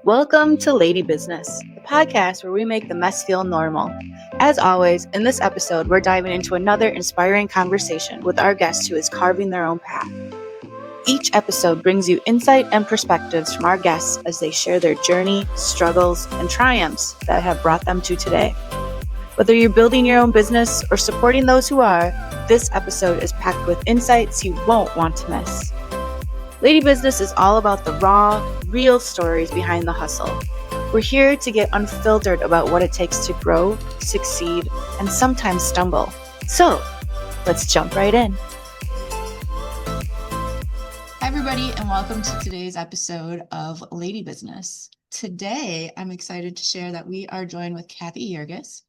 Welcome to Lady Business, the podcast where we make the mess feel normal. As always, in this episode, we're diving into another inspiring conversation with our guest who is carving their own path. Each episode brings you insight and perspectives from our guests as they share their journey, struggles, and triumphs that have brought them to today. Whether you're building your own business or supporting those who are, this episode is packed with insights you won't want to miss. Lady Business is all about the raw, real stories behind the hustle. We're here to get unfiltered about what it takes to grow, succeed, and sometimes stumble. So, let's jump right in. Hi, everybody, and welcome to today's episode of Lady Business. Today, I'm excited to share that we are joined with Cathy Yerges.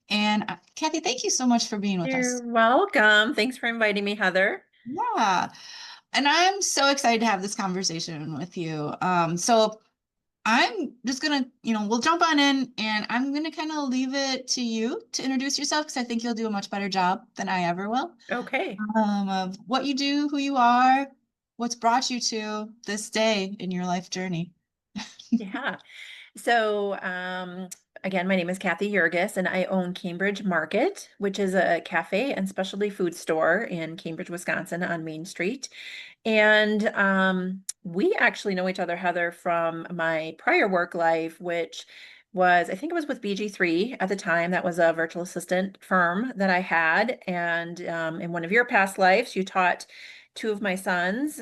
And Cathy, thank you so much for being with us. You're welcome. Thanks for inviting me, Heather. Yeah. And I'm so excited to have this conversation with you. So I'm just gonna, we'll jump on in and I'm gonna kind of leave it to you to introduce yourself because I think you'll do a much better job than I ever will. Okay. Of what you do, who you are, what's brought you to this day in your life journey. Yeah. So, again, my name is Cathy Yerges, and I own Cambridge Market, which is a cafe and specialty food store in Cambridge, Wisconsin on Main Street. And we actually know each other, Heather, from my prior work life, which was, I think it was with BG3 at the time. That was a virtual assistant firm that I had. And in one of your past lives, you taught two of my sons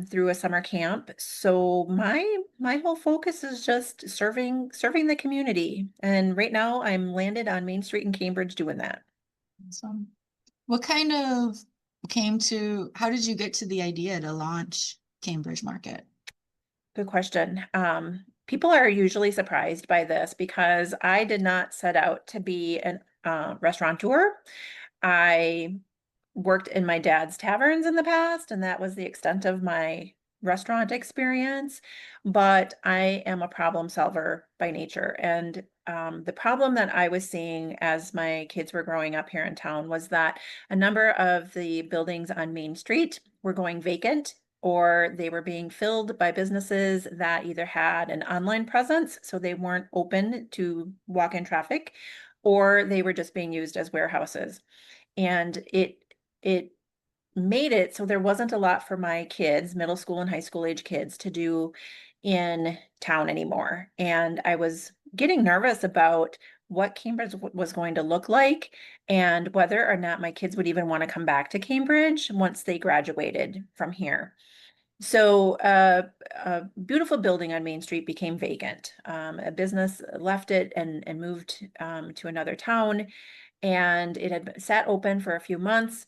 through a summer camp. So my whole focus is just serving the community. And right now I'm landed on Main Street in Cambridge doing that. So, what kind of how did you get to the idea to launch Cambridge Market? Good question. People are usually surprised by this because I did not set out to be an restaurateur. I worked in my dad's taverns in the past, and that was the extent of my restaurant experience. But I am a problem solver by nature. And the problem that I was seeing as my kids were growing up here in town was that a number of the buildings on Main Street were going vacant, or they were being filled by businesses that either had an online presence, so they weren't open to walk-in traffic, or they were just being used as warehouses. And it made it so there wasn't a lot for my kids, middle school and high school age kids, to do in town anymore. And I was getting nervous about what Cambridge was going to look like and whether or not my kids would even want to come back to Cambridge once they graduated from here. So a beautiful building on Main Street became vacant. A business left it and moved to another town, and it had sat open for a few months.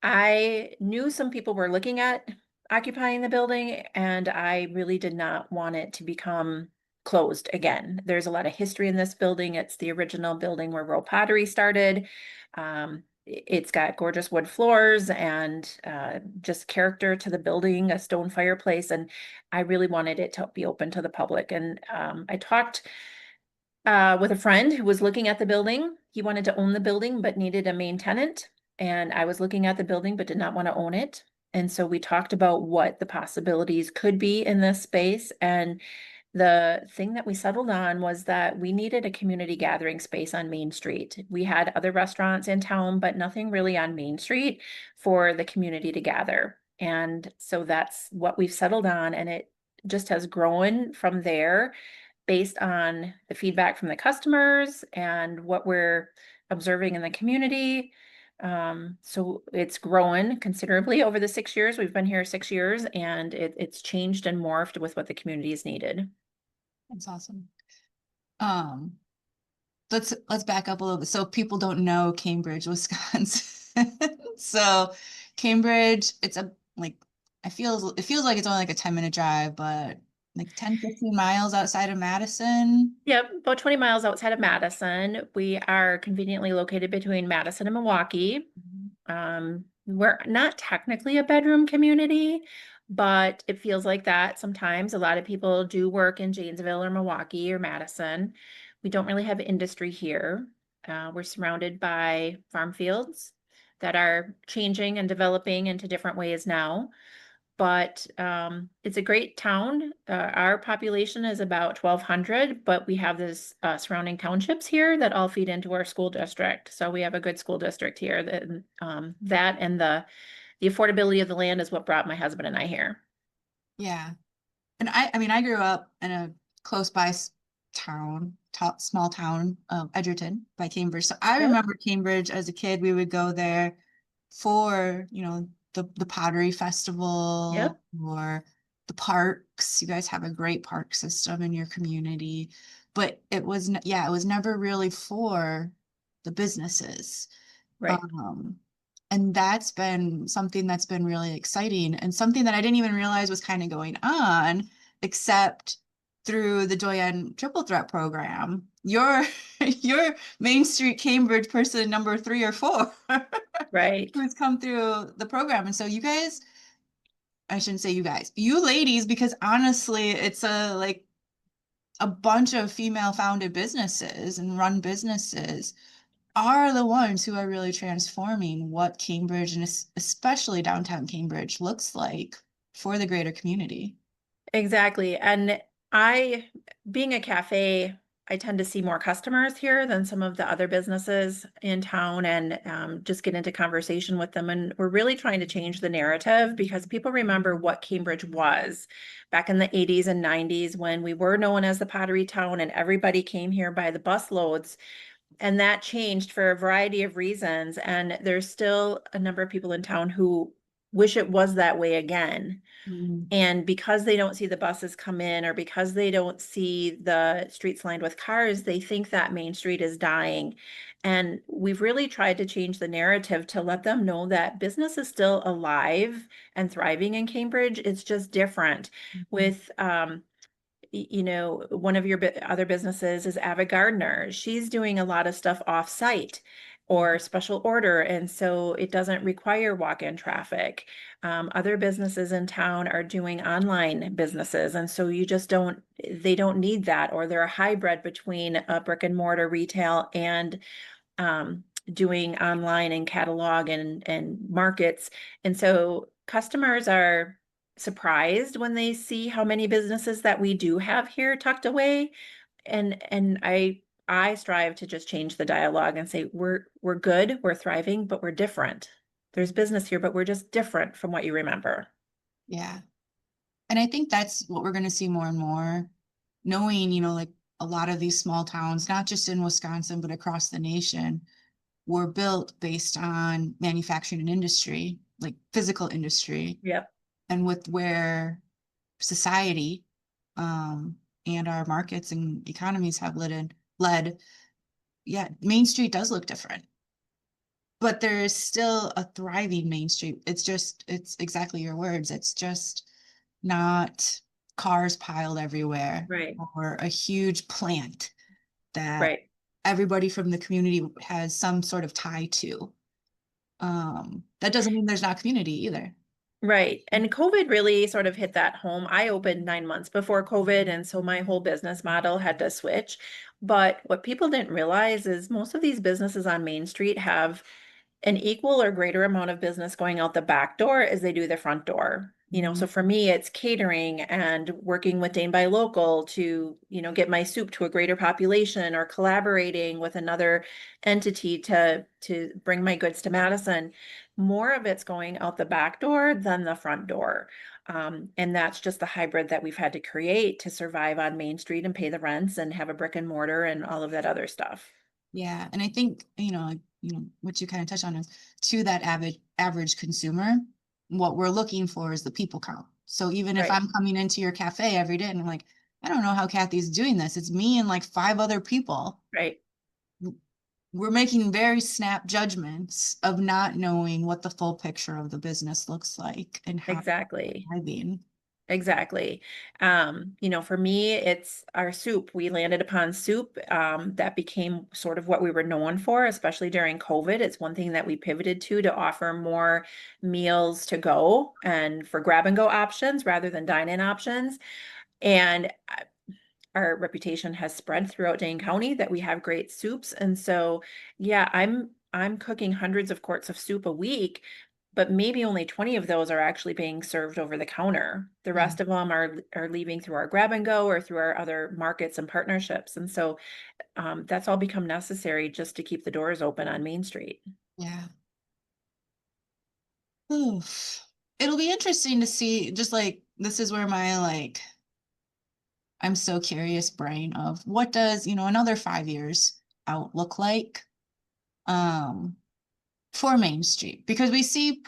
I knew some people were looking at occupying the building, and I really did not want it to become closed again. There's a lot of history in this building. It's the original building where Rowe Pottery started. It's got gorgeous wood floors and just character to the building, a stone fireplace, and I really wanted it to be open to the public. And I talked with a friend who was looking at the building. He wanted to own the building but needed a main tenant. And I was looking at the building but did not want to own it. And so we talked about what the possibilities could be in this space. And the thing that we settled on was that we needed a community gathering space on Main Street. We had other restaurants in town, but nothing really on Main Street for the community to gather. And so that's what we've settled on. And it just has grown from there based on the feedback from the customers and what we're observing in the community. So it's grown considerably over the 6 years. We've been here 6 years, and it's changed and morphed with what the community has needed. That's awesome. Let's back up a little bit. So people don't know Cambridge, Wisconsin. So Cambridge, it's it feels like it's only like a 10-minute drive, but like 10, 15 miles outside of Madison. Yep, about 20 miles outside of Madison. We are conveniently located between Madison and Milwaukee. We're not technically a bedroom community, but it feels like that sometimes. A lot of people do work in Janesville or Milwaukee or Madison. We don't really have industry here. We're surrounded by farm fields that are changing and developing into different ways now. but it's a great town. Our population is about 1,200, but we have this surrounding townships here that all feed into our school district. So we have a good school district here. That and the affordability of the land is what brought my husband and I here. Yeah. And I mean, I grew up in a close by town, small town of Edgerton by Cambridge. So I Yep, remember Cambridge as a kid. We would go there for, the Pottery yep, Festival or the parks. You guys have a great park system in your community, but yeah, it was never really for the businesses. right. Um, and that's been something that's been really exciting and something that I didn't even realize was kind of going on, except through the Doyen Triple Threat program. You're Main Street Cambridge person number 3 or 4 Right. who's come through the program. And so you guys, I shouldn't say you guys, you ladies, because honestly, it's a bunch of female founded businesses and run businesses are the ones who are really transforming what Cambridge and especially downtown Cambridge looks like for the greater community. Exactly. And I, being a cafe, I tend to see more customers here than some of the other businesses in town and just get into conversation with them. And we're really trying to change the narrative because people remember what Cambridge was back in the 80s and 90s when we were known as the Pottery Town and everybody came here by the busloads. And that changed for a variety of reasons. And there's still a number of people in town who wish it was that way again. Mm. And because they don't see the buses come in or because they don't see the streets lined with cars, they think that Main Street is dying. And we've really tried to change the narrative to let them know that business is still alive and thriving in Cambridge. It's just different Mhm. with one of your other businesses is Ava Gardner. She's doing a lot of stuff off-site or special order, and so it doesn't require walk-in traffic. Other businesses in town are doing online businesses, and so they don't need that, or they're a hybrid between a brick and mortar retail and doing online and catalog and markets. And so customers are surprised when they see how many businesses that we do have here tucked away. And I strive to just change the dialogue and say we're good, we're thriving, but we're different. There's business here, but we're just different from what you remember. Yeah. And I think that's what we're going to see more and more, knowing, like a lot of these small towns, not just in Wisconsin, but across the nation, were built based on manufacturing and industry, like physical industry, Yep. and with where society and our markets and economies have led, yeah, Main Street does look different, but there is still a thriving Main Street. It's exactly your words. It's just not cars piled everywhere Right. or a huge plant that Right. everybody from the community has some sort of tie to. That doesn't mean there's not community either. Right. And COVID really sort of hit that home. I opened 9 months before COVID, and so my whole business model had to switch. But what people didn't realize is most of these businesses on Main Street have an equal or greater amount of business going out the back door as they do the front door. So Mhm. for me, it's catering and working with Dane by Local to, get my soup to a greater population or collaborating with another entity to bring my goods to Madison. More of it's going out the back door than the front door. And that's just the hybrid that we've had to create to survive on Main Street and pay the rents and have a brick and mortar and all of that other stuff. Yeah, and I think, what you kind of touched on is to that average consumer, what we're looking for is the people count. So even if Right, I'm coming into your cafe every day and I'm like, I don't know how Kathy's doing this. It's me and like 5 other people. right. We're making very snap judgments of not knowing what the full picture of the business looks like and how it's Exactly. thriving. Exactly. For me, it's our soup. We landed upon soup. That became sort of what we were known for, especially during COVID. It's one thing that we pivoted to offer more meals to go and for grab and go options rather than dine-in options. And our reputation has spread throughout Dane County that we have great soups. And so, yeah, I'm cooking hundreds of quarts of soup a week but maybe only 20 of those are actually being served over the counter. The Yeah. rest of them are leaving through our grab and go or through our other markets and partnerships. And so that's all become necessary just to keep the doors open on Main Street. Yeah. Oof. It'll be interesting to see, just like this is where my like I'm so curious brain of what does, another 5 years out look like um for Main Street? Because we see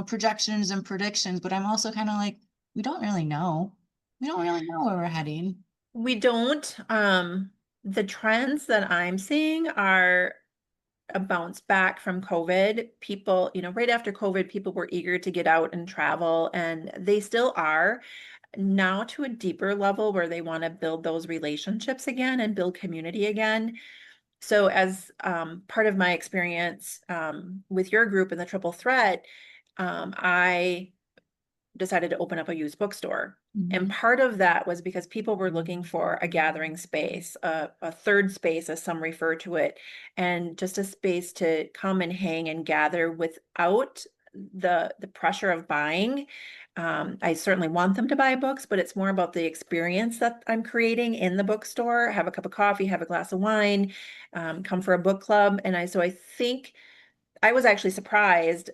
projections and predictions, but I'm also kind of like, we don't really know. We don't really know where we're heading. We don't. The trends that I'm seeing are a bounce back from COVID. People, right after COVID, people were eager to get out and travel, and they still are now to a deeper level where they want to build those relationships again and build community again. So, as part of my experience with your group in the Triple Threat, I decided to open up a used bookstore. And Mhm. part of that was because people were looking for a gathering space, a third space, as some refer to it, and just a space to come and hang and gather without the pressure of buying. I certainly want them to buy books, but it's more about the experience that I'm creating in the bookstore. Have a cup of coffee, have a glass of wine, come for a book club. So I think I was actually surprised.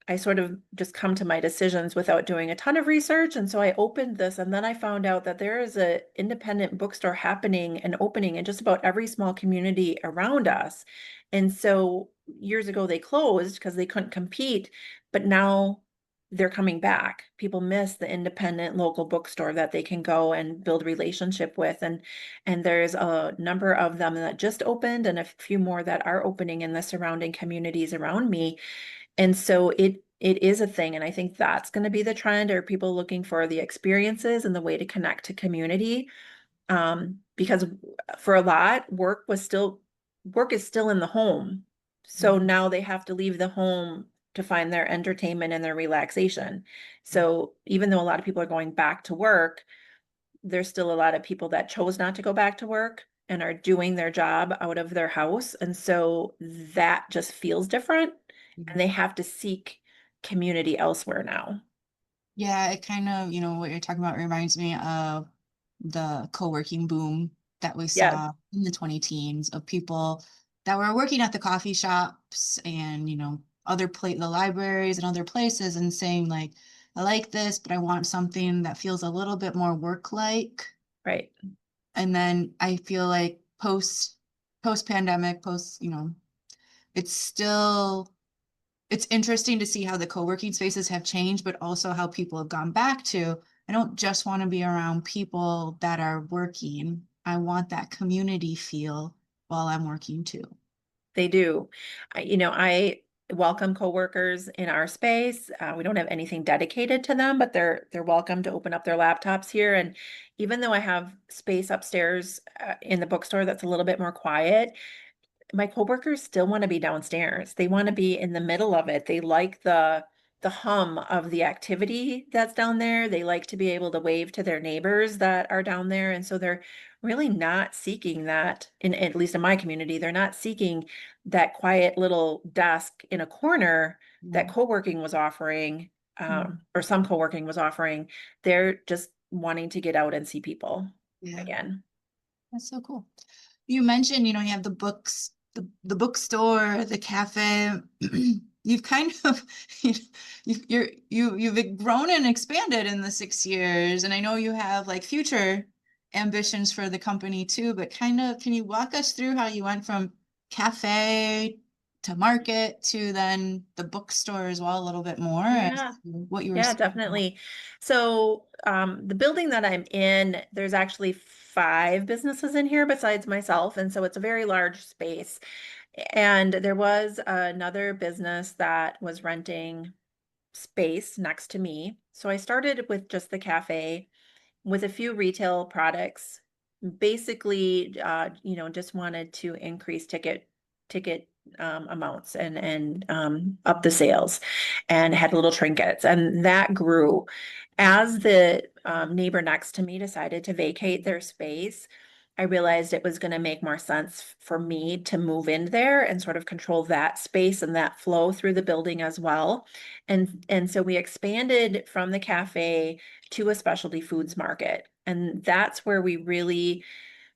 I sort of just come to my decisions without doing a ton of research. And so I opened this, and then I found out that there is an independent bookstore happening and opening in just about every small community around us. And so years ago, they closed because they couldn't compete, but now they're coming back. People miss the independent local bookstore that they can go and build relationship with. And there's a number of them that just opened and a few more that are opening in the surrounding communities around me. And so it is a thing. And I think that's going to be the trend, are people looking for the experiences and the way to connect to community. Because for a lot, work is still in the home. So Mhm. now they have to leave the home to find their entertainment and their relaxation. So even though a lot of people are going back to work, there's still a lot of people that chose not to go back to work and are doing their job out of their house. And so that just feels different, and they have to seek community elsewhere now. Yeah, it kind of, what you're talking about reminds me of the co-working boom that we Yeah, saw in the 20 teens of people that were working at the coffee shops and, the libraries and other places and saying like, I like this, but I want something that feels a little bit more work-like. right. And then I feel like post pandemic, it's still it's interesting to see how the co-working spaces have changed, but also how people have gone back to, I don't just want to be around people that are working. I want that community feel while I'm working too. They do. I welcome coworkers in our space. We don't have anything dedicated to them, but they're welcome to open up their laptops here. And even though I have space upstairs in the bookstore that's a little bit more quiet, my coworkers still want to be downstairs. They want to be in the middle of it. They like the hum of the activity that's down there. They like to be able to wave to their neighbors that are down there. And so they're really not seeking that, at least in my community, they're not seeking that quiet little desk in a corner that Yeah. co-working was offering, Mm. or some co-working was offering. They're just wanting to get out and see people Yeah, again. that's so cool. You mentioned, you have the books, the bookstore, the cafe. You've kind of you've grown and expanded in the 6 years, and I know you have like future ambitions for the company too. But kind of, can you walk us through how you went from cafe to market to then the bookstore as well, a little bit more, as Yeah. what you were Yeah, speaking about? definitely. So, the building that I'm in, there's actually 5 businesses in here besides myself. And so it's a very large space. And there was another business that was renting space next to me. So I started with just the cafe with a few retail products. Basically, just wanted to increase ticket amounts and up the sales, and had little trinkets, and that grew as the neighbor next to me decided to vacate their space. I realized it was going to make more sense for me to move in there and sort of control that space and that flow through the building as well. And so we expanded from the cafe to a specialty foods market. And that's where we really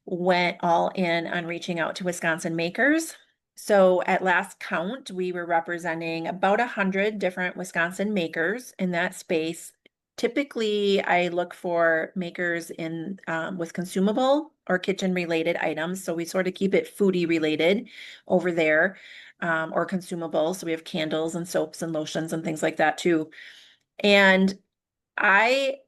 went all in on reaching out to Wisconsin makers. So at last count, we were representing about 100 different Wisconsin makers in that space. Typically, I look for makers in with consumable or kitchen related items. So we sort of keep it foodie related over there, or consumable. So we have candles and soaps and lotions and things like that too. And I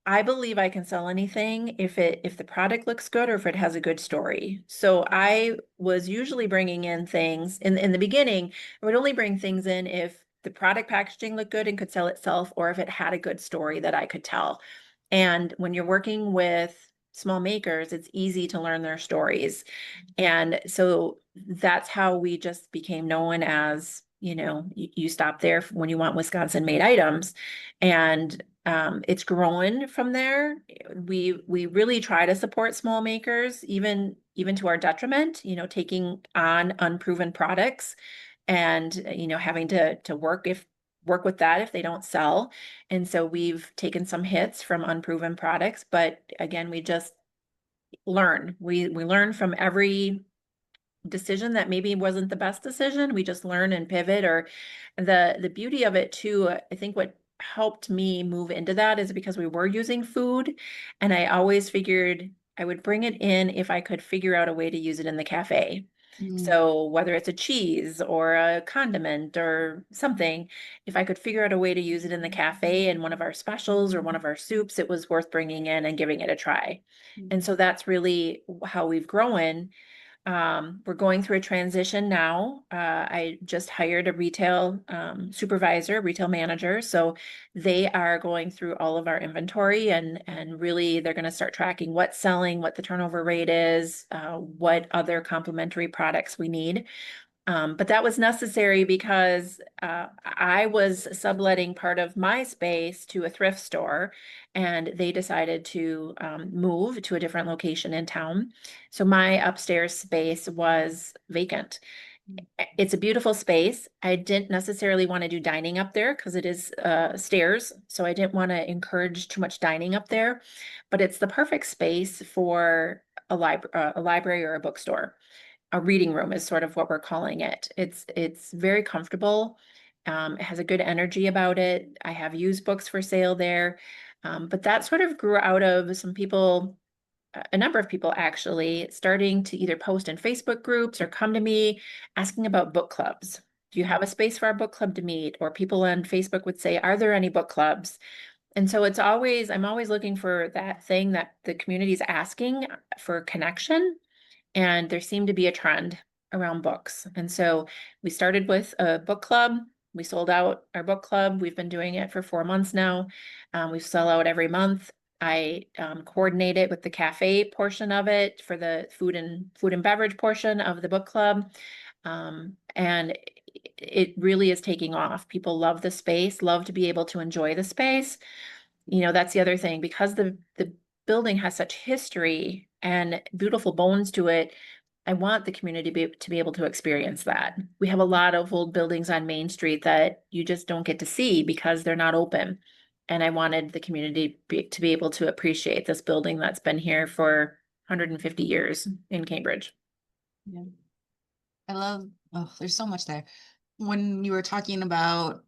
I believe I can sell anything if the product looks good or if it has a good story. So I was usually bringing in things in the beginning. I would only bring things in if the product packaging looked good and could sell itself, or if it had a good story that I could tell. And when you're working with small makers, it's easy to learn their stories. And so that's how we just became known as, you stop there when you want Wisconsin made items. And it's grown from there. We really try to support small makers, even to our detriment, taking on unproven products and having to work with that if they don't sell. And so we've taken some hits from unproven products, but again, we just learn. We learn from every decision that maybe wasn't the best decision. We just learn and pivot. Or the beauty of it too, I think what helped me move into that is because we were using food, and I always figured I would bring it in if I could figure out a way to use it in the cafe. So whether it's a cheese or a condiment or something, if I could figure out a way to use it in the cafe in one of our specials or one of our soups, it was worth bringing in and giving it a try. And so that's really how we've grown. We're going through a transition now. I just hired a retail supervisor, retail manager. So they are going through all of our inventory, and really they're going to start tracking what's selling, what the turnover rate is, what other complementary products we need. But that was necessary because I was subletting part of my space to a thrift store, and they decided to move to a different location in town. So my upstairs space was vacant. It's a beautiful space. I didn't necessarily want to do dining up there because it is stairs. So I didn't want to encourage too much dining up there, but it's the perfect space for a library or a bookstore. A reading room is sort of what we're calling it. It's very comfortable. It has a good energy about it. I have used books for sale there. But that sort of grew out of some people, a number of people actually, starting to either post in Facebook groups or come to me asking about book clubs. Do you have a space for our book club to meet? Or people on Facebook would say, are there any book clubs? And so I'm always looking for that thing that the community is asking for connection. And there seemed to be a trend around books. And so we started with a book club. We sold out our book club. We've been doing it for 4 months now. We sell out every month. I coordinate it with the cafe portion of it for the food and beverage portion of the book club. And it really is taking off. People love the space, love to be able to enjoy the space. That's the other thing, because the building has such history and beautiful bones to it. I want the community to be able to experience that. We have a lot of old buildings on Main Street that you just don't get to see because they're not open. And I wanted the community to be able to appreciate this building that's been here for 150 years in Cambridge. Yeah. I love, oh, there's so much there. When you were talking about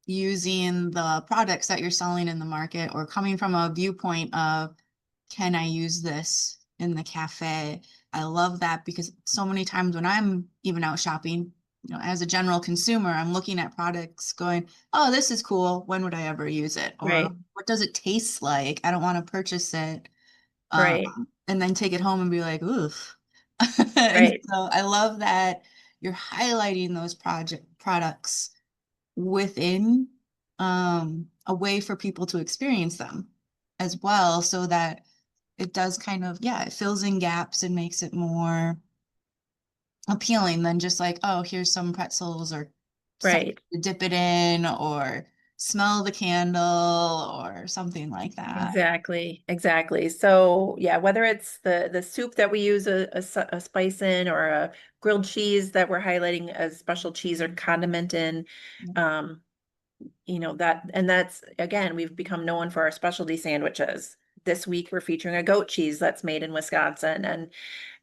using the products that you're selling in the market, or coming from a viewpoint of, can I use this in the cafe? I love that, because so many times when I'm even out shopping, as a general consumer, I'm looking at products going, oh, this is cool. When would I ever use it? Or Right. what does it taste like? I don't want to purchase it. Right. And then take it home and be like, oof. And Right. so I love that you're highlighting those products within a way for people to experience them as well, so that it does kind of, yeah, it fills in gaps and makes it more appealing than just like, oh, here's some pretzels or something Right. to dip it in, or smell the candle or something like that. Exactly. So yeah, whether it's the soup that we use a spice in, or a grilled cheese that we're highlighting a special cheese or condiment in, um, that's, again, we've become known for our specialty sandwiches. This week we're featuring a goat cheese that's made in Wisconsin, and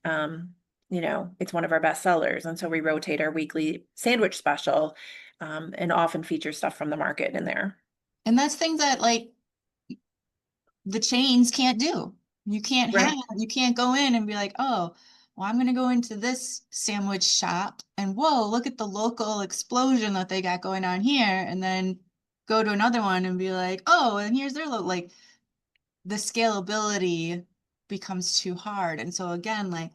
um, it's one of our best sellers. And so we rotate our weekly sandwich special, and often feature stuff from the market in there. And that's things that like the chains can't do. Right. You can't go in and be like, oh, well, I'm gonna go into this sandwich shop and whoa, look at the local explosion that they got going on here, and then go to another one and be like, oh, and here's their like the scalability becomes too hard. And so again, like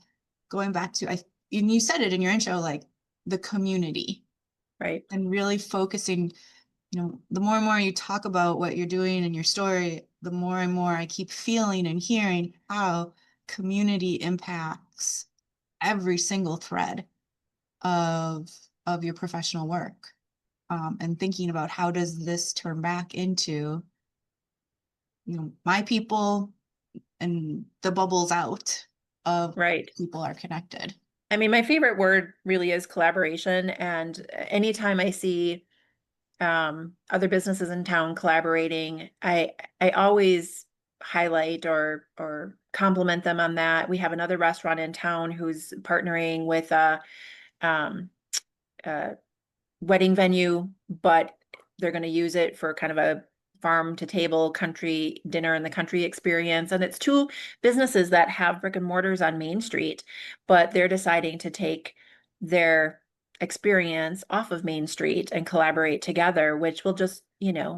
going back to and you said it in your intro, like the community Right. and really focusing, the more and more you talk about what you're doing in your story, the more and more I keep feeling and hearing how community impacts every single thread of your professional work. And thinking about how does this turn back into, my people and the bubbles out of Right. people are connected. I mean, my favorite word really is collaboration. And anytime I see other businesses in town collaborating, I always highlight or compliment them on that. We have another restaurant in town who's partnering with um, a wedding venue, but they're going to use it for kind of a farm to table country dinner in the country experience. And it's two businesses that have brick and mortars on Main Street, but they're deciding to take their experience off of Main Street and collaborate together, which will just,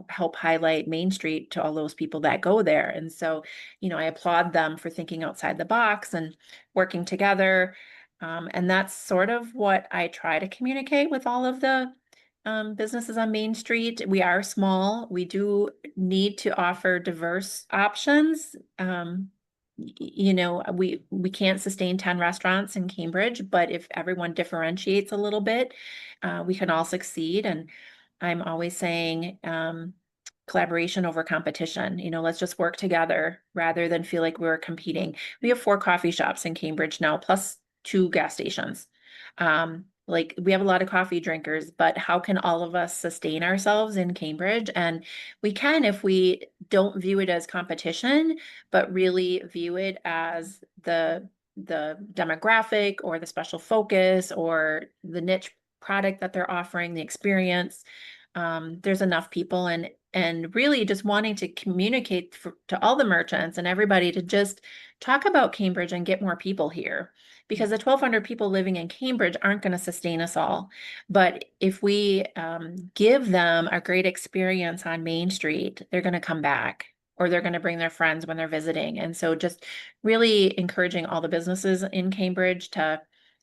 help highlight Main Street to all those people that go there. And so, I applaud them for thinking outside the box and working together. And that's sort of what I try to communicate with all of the businesses on Main Street. We are small. We do need to offer diverse options. We can't sustain 10 restaurants in Cambridge, but if everyone differentiates a little bit, we can all succeed. And I'm always saying, collaboration over competition. Let's just work together rather than feel like we're competing. We have 4 coffee shops in Cambridge now, plus 2 gas stations. Like, we have a lot of coffee drinkers, but how can all of us sustain ourselves in Cambridge? And we can if we don't view it as competition, but really view it as the demographic or the special focus or the niche product that they're offering, the experience. There's enough people, and really just wanting to communicate to all the merchants and everybody to just talk about Cambridge and get more people here, because the 1,200 people living in Cambridge aren't going to sustain us all. But if we give them a great experience on Main Street, they're going to come back, or they're going to bring their friends when they're visiting. And so just really encouraging all the businesses in Cambridge to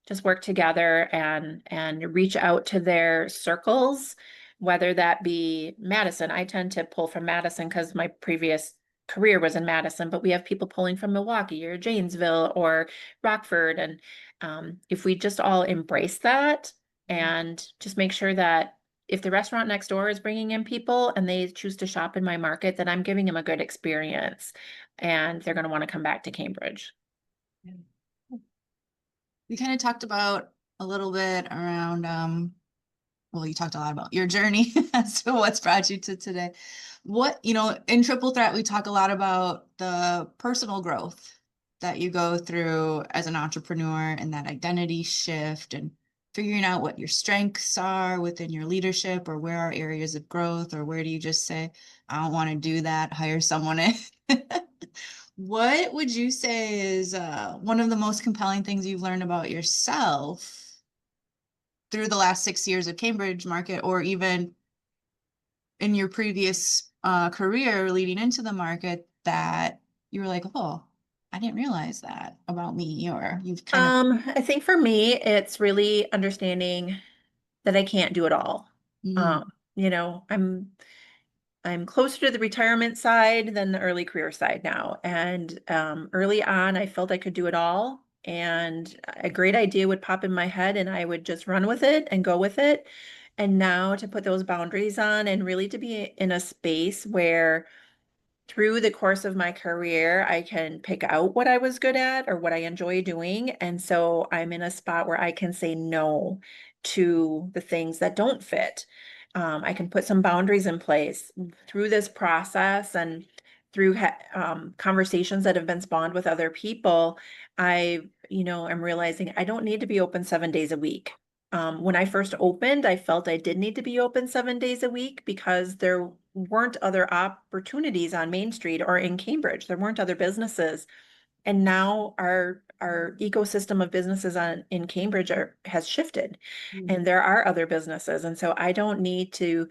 just work together and reach out to their circles, whether that be Madison. I tend to pull from Madison because my previous career was in Madison, but we have people pulling from Milwaukee or Janesville or Rockford. And if we just all embrace that and just make sure that if the restaurant next door is bringing in people and they choose to shop in my market, that I'm giving them a good experience and they're going to want to come back to Cambridge. We kind of talked about a little bit around, well, you talked a lot about your journey as to what's brought you to today. In Triple Threat, we talk a lot about the personal growth that you go through as an entrepreneur and that identity shift and figuring out what your strengths are within your leadership, or where are areas of growth, or where do you just say, I don't want to do that, hire someone in. What would you say is one of the most compelling things you've learned about yourself through the last 6 years of Cambridge market, or even in your previous career leading into the market, that you were like, oh, I didn't realize that about me, or you've kind of. I think for me, it's really understanding that I can't do it all. Mm, Um, I'm closer to the retirement side than the early career side now. And early on, I felt I could do it all. And a great idea would pop in my head and I would just run with it and go with it. And now to put those boundaries on and really to be in a space where through the course of my career, I can pick out what I was good at or what I enjoy doing. And so I'm in a spot where I can say no to the things that don't fit. I can put some boundaries in place through this process and through conversations that have been spawned with other people. I'm realizing I don't need to be open 7 days a week. When I first opened, I felt I did need to be open 7 days a week because there weren't other opportunities on Main Street or in Cambridge. There weren't other businesses. And now our ecosystem of businesses in Cambridge has shifted, and there are other businesses. And so I don't need to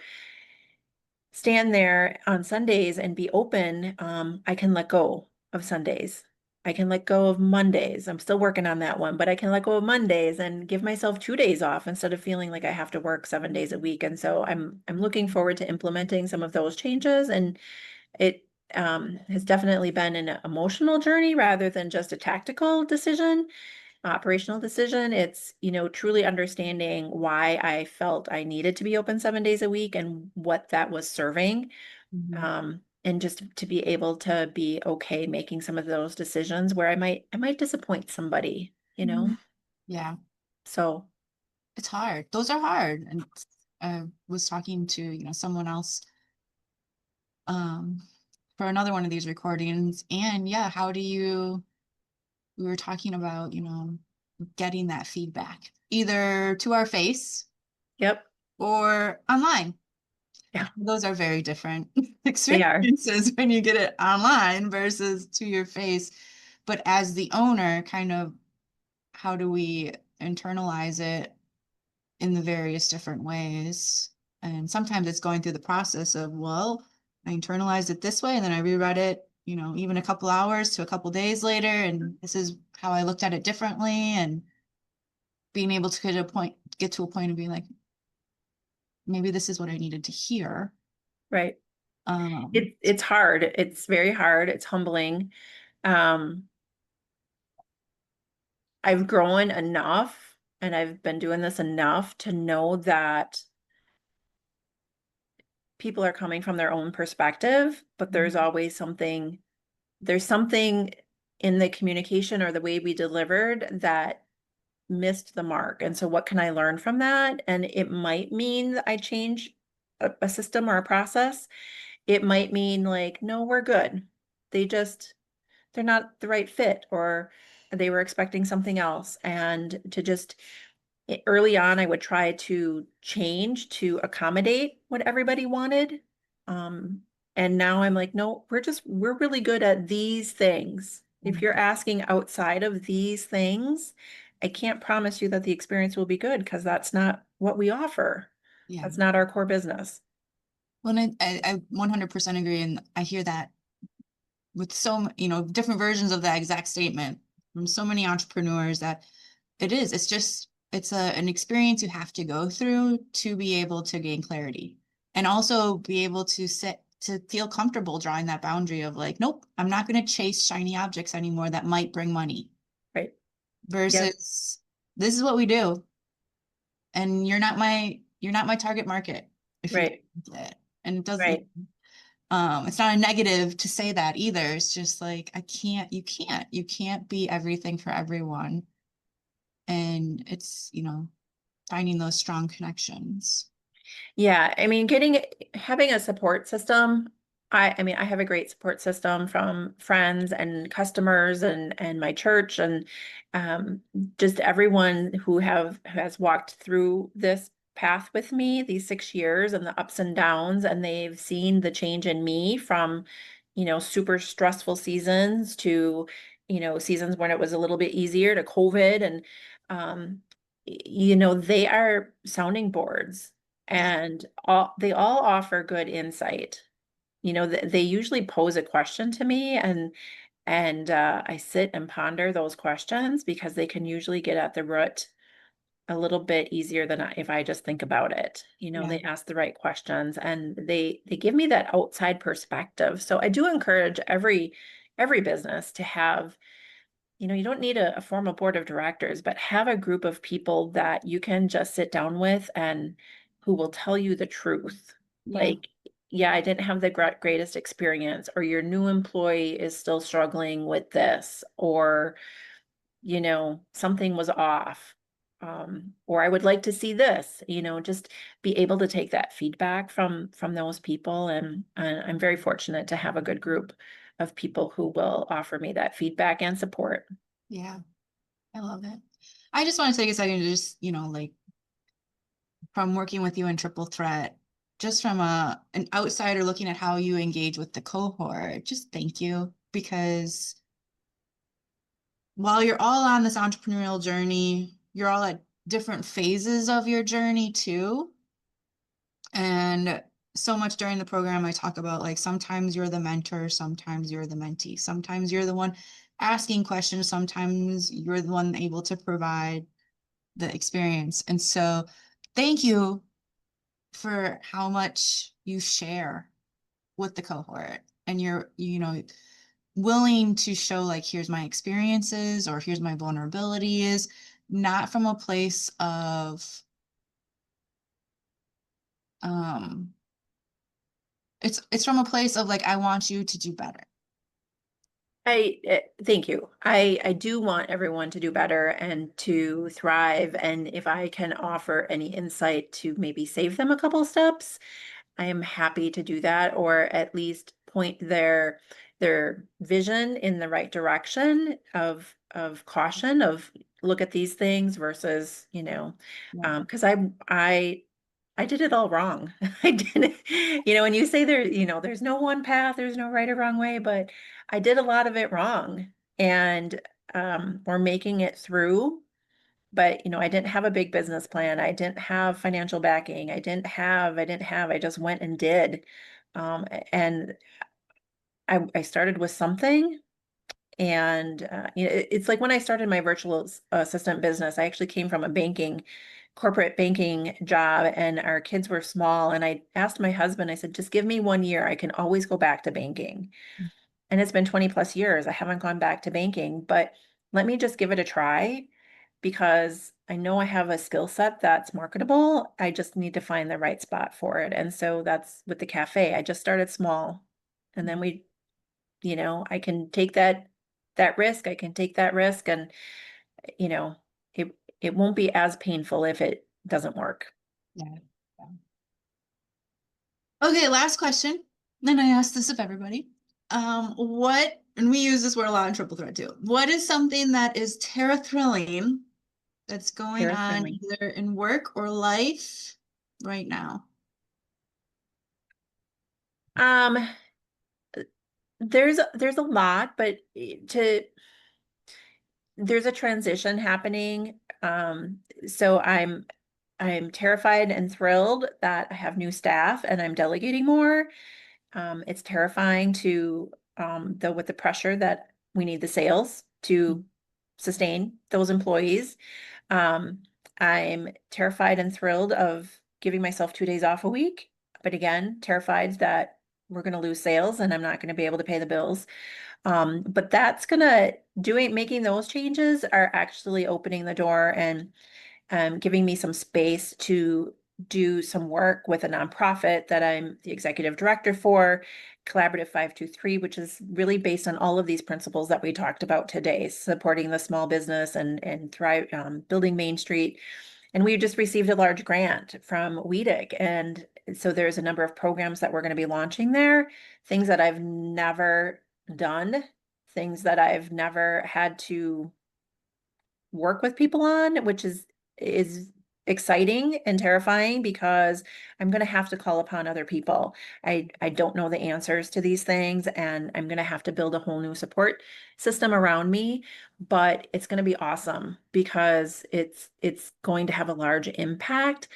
stand there on Sundays and be open. I can let go of Sundays. I can let go of Mondays. I'm still working on that one, but I can let go of Mondays and give myself 2 days off instead of feeling like I have to work 7 days a week. And so I'm looking forward to implementing some of those changes. And it has definitely been an emotional journey rather than just a tactical decision, operational decision. It's, truly understanding why I felt I needed to be open 7 days a week and what that was serving. And just to be able to be okay making some of those decisions where I might disappoint somebody, Yeah, So it's hard. Those are hard. And I was talking to, someone else um for another one of these recordings. And yeah, we were talking about, getting that feedback either to our face yep, or online. yeah, Those are very different they are. experiences when you get it online versus to your face. But as the owner, kind of how do we internalize it in the various different ways? And sometimes it's going through the process of, well, I internalized it this way and then I reread it, even a couple hours to a couple days later, and this is how I looked at it differently, and being able to get to a point of being like, maybe this is what I needed to hear. Right. Um, It's hard. It's very hard. It's humbling. Um, I've grown enough and I've been doing this enough to know that people are coming from their own perspective, but there's something in the communication or the way we delivered that missed the mark. And so what can I learn from that? And it might mean that I change a system or a process. It might mean like, no, we're good. They're not the right fit, or they were expecting something else. And to just early on, I would try to change to accommodate what everybody wanted. Um, and now I'm like, no, we're really good at these things. If you're asking outside of these things, I can't promise you that the experience will be good because that's not what we offer. yeah. That's not our core business. Well, and I 100% agree. And I hear that with different versions of that exact statement from so many entrepreneurs that it's an experience you have to go through to be able to gain clarity and also be able to feel comfortable drawing that boundary of like, nope, I'm not going to chase shiny objects anymore that might bring money Right. Yep. versus this is what we do. And you're not my target market if you Right. don't want it. And it doesn't, Right. it's not a negative to say that either. It's just like, you can't be everything for everyone. And it's, finding those strong connections. Yeah, I mean, having a support system. I mean, I have a great support system from friends and customers and my church and um, just everyone who has walked through this path with me these 6 years and the ups and downs, and they've seen the change in me from, super stressful seasons to, seasons when it was a little bit easier to COVID and um, they are sounding boards Yeah. and they all offer good insight. They usually pose a question to me and I sit and ponder those questions because they can usually get at the root a little bit easier than if I just think about it. Yeah. They ask the right questions and they give me that outside perspective. So I do encourage every business to have, you don't need a formal board of directors, but have a group of people that you can just sit down with who will tell you the truth. Yeah. Like, yeah, I didn't have the greatest experience, or your new employee is still struggling with this, or, something was off. Or I would like to see this, just be able to take that feedback from those people. And I'm very fortunate to have a good group of people who will offer me that feedback and support. Yeah. I love it. I just want to take a second to just, like from working with you in Triple Threat, just from an outsider looking at how you engage with the cohort, just thank you. Because while you're all on this entrepreneurial journey, you're all at different phases of your journey too. And so much during the program, I talk about like sometimes you're the mentor, sometimes you're the mentee, sometimes you're the one asking questions, sometimes you're the one able to provide the experience. And so thank you for how much you share with the cohort, and you're willing to show like here's my experiences or here's my vulnerabilities, not from a place of um it's from a place of like I want you to do better. Thank you. I do want everyone to do better and to thrive. And if I can offer any insight to maybe save them a couple steps, I am happy to do that, or at least point their vision in the right direction of caution, of look at these things versus, Yeah. because I did it all wrong. I didn't, when you say there's no one path, there's no right or wrong way, but I did a lot of it wrong. And we're making it through. But, I didn't have a big business plan. I didn't have financial backing. I just went and did. And I started with something. And it's like when I started my virtual assistant business, I actually came from a corporate banking job, and our kids were small. And I asked my husband, I said, just give me 1 year. I can always go back to banking. And it's been 20 plus years. I haven't gone back to banking, but let me just give it a try because I know I have a skill set that's marketable. I just need to find the right spot for it. And so that's with the cafe. I just started small, and then I can take that risk. I can take that risk, and you know, it won't be as painful if it doesn't work. Yeah. Yeah. Okay, last question. Then I ask this of everybody. What, and we use this word a lot in Triple Threat too. What is something that is terra thrilling that's going Very on thrilling. either in work or life right now? Um, there's a lot, but there's a transition happening. So I'm terrified and thrilled that I have new staff and I'm delegating more. It's terrifying to though with the pressure that we need the sales to sustain those employees. Um, I'm terrified and thrilled of giving myself 2 days off a week, but again, terrified that we're going to lose sales and I'm not going to be able to pay the bills. But that's gonna making those changes are actually opening the door and giving me some space to do some work with a nonprofit that I'm the executive director for, Collaborative 523, which is really based on all of these principles that we talked about today, supporting the small business and thrive, building Main Street. And we just received a large grant from WEDIC. And so there's a number of programs that we're going to be launching there, things that I've never done, things that I've never had to work with people on, which is exciting and terrifying because I'm going to have to call upon other people. I don't know the answers to these things, and I'm going to have to build a whole new support system around me, but it's going to be awesome because it's going to have a large impact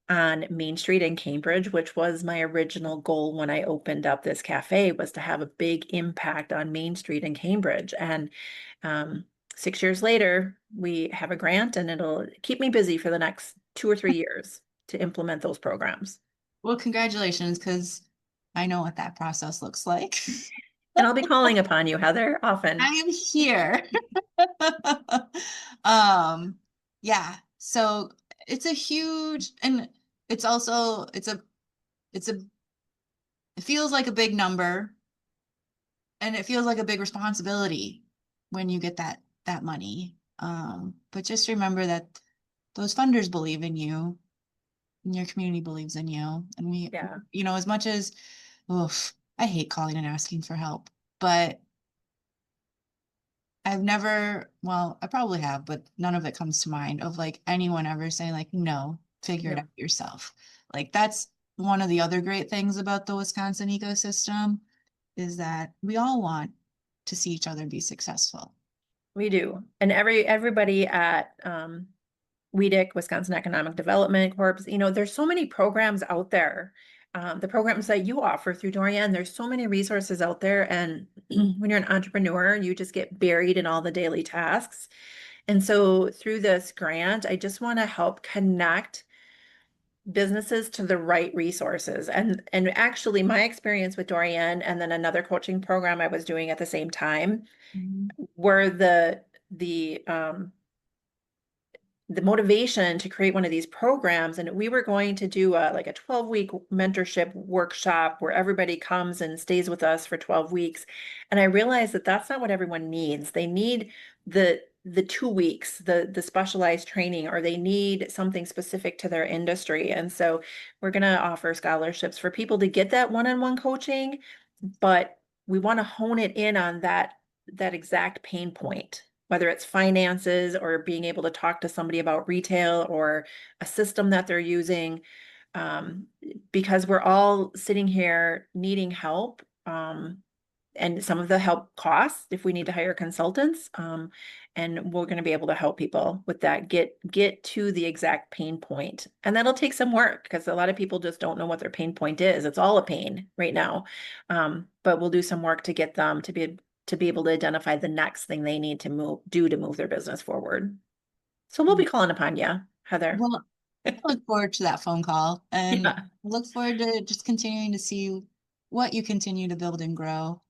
on Main Street in Cambridge, which was my original goal when I opened up this cafe, was to have a big impact on Main Street in Cambridge. And 6 years later, we have a grant and it'll keep me busy for the next 2 or 3 years to implement those programs. Well, congratulations, because I know what that process looks like. And I'll be calling upon you, Heather, I often. am here. Um, yeah. So it's a huge, and it's also, it feels like a big number, and it feels like a big responsibility when you get that money. But just remember that those funders believe in you, and your community believes in you. And we, Yeah. as much as, oof, I hate calling and asking for help, but I've never, well, I probably have, but none of it comes to mind of like anyone ever saying like, no, figure it Yeah. out yourself. Like that's one of the other great things about the Wisconsin ecosystem is that we all want to see each other be successful. We do. And everybody at WEDC, Wisconsin Economic Development Corp, there's so many programs out there. The programs that you offer through Dorian, there's so many resources out there. And when you're an entrepreneur, you just get buried in all the daily tasks. And so through this grant, I just want to help connect businesses to the right resources. And actually my experience with Dorian and then another coaching program I was doing at the same time were the motivation to create one of these programs. And we were going to do like a 12-week mentorship workshop where everybody comes and stays with us for 12 weeks. And I realized that that's not what everyone needs. They need the 2 weeks, the specialized training, or they need something specific to their industry. And so we're going to offer scholarships for people to get that one-on-one coaching, but we want to hone it in on that exact pain point, whether it's finances or being able to talk to somebody about retail or a system that they're using, because we're all sitting here needing help. And some of the help costs if we need to hire consultants. And we're going to be able to help people with that, get to the exact pain point. And that'll take some work because a lot of people just don't know what their pain point is. It's all a pain right now. But we'll do some work to get them to be able to identify the next thing they need to move their business forward. So we'll be calling upon you, Heather. Well, I look forward to that phone call, and Yeah. look forward to just continuing to see what you continue to build and grow.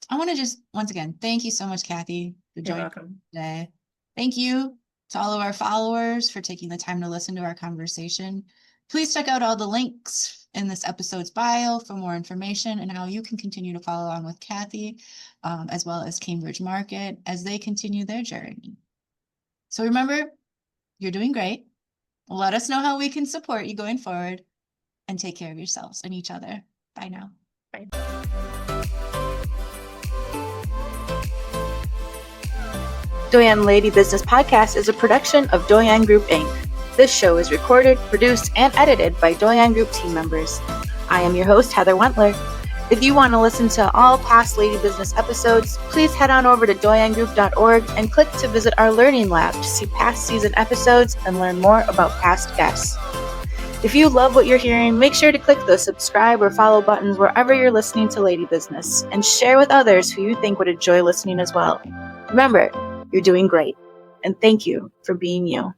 I want to just once again thank you so much, Cathy, for You're joining welcome. today. Thank you to all of our followers for taking the time to listen to our conversation. Please check out all the links in this episode's bio for more information and how you can continue to follow along with Cathy, as well as Cambridge Market as they continue their journey. So remember, you're doing great. Let us know how we can support you going forward, and take care of yourselves and each other. Bye now. Bye. Doyen Lady Business Podcast is a production of Doyen Group Inc. This show is recorded, produced, and edited by Doyen Group team members. I am your host, Heather Wentler. If you want to listen to all past Lady Business episodes, please head on over to doyengroup.org and click to visit our Learning Lab to see past season episodes and learn more about past guests. If you love what you're hearing, make sure to click those subscribe or follow buttons wherever you're listening to Lady Business, and share with others who you think would enjoy listening as well. Remember, you're doing great, and thank you for being you.